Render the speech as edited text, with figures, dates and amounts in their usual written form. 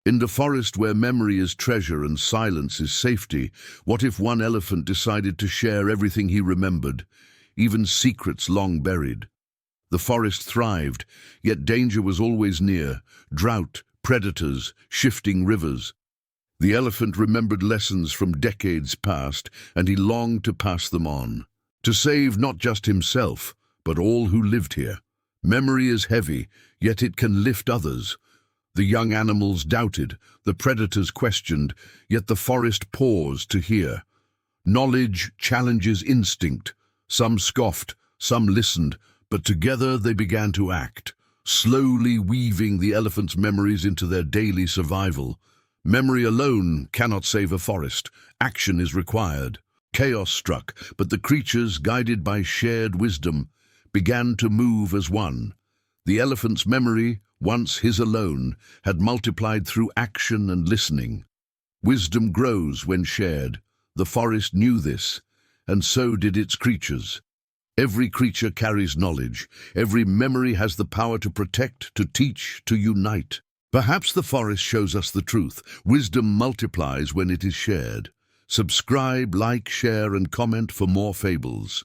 In the forest where memory is treasure and silence is safety, what if one elephant decided to share everything he remembered, even secrets long buried? The forest thrived, yet danger was always near: drought, predators, shifting rivers. The elephant remembered lessons from decades past, and he longed to pass them on, to save not just himself, but all who lived here. Memory is heavy, yet it can lift others. The young animals doubted, the predators questioned, yet the forest paused to hear. Knowledge challenges instinct. Some scoffed, some listened, but together they began to act, slowly weaving the elephant's memories into their daily survival. Memory alone cannot save a forest. Action is required. Chaos struck, but the creatures, guided by shared wisdom, began to move as one. The elephant's memory, once his alone, had multiplied through action and listening. Wisdom grows when shared. The forest knew this, and so did its creatures. Every creature carries knowledge. Every memory has the power to protect, to teach, to unite. Perhaps the forest shows us the truth. Wisdom multiplies when it is shared. Subscribe, like, share, and comment for more fables.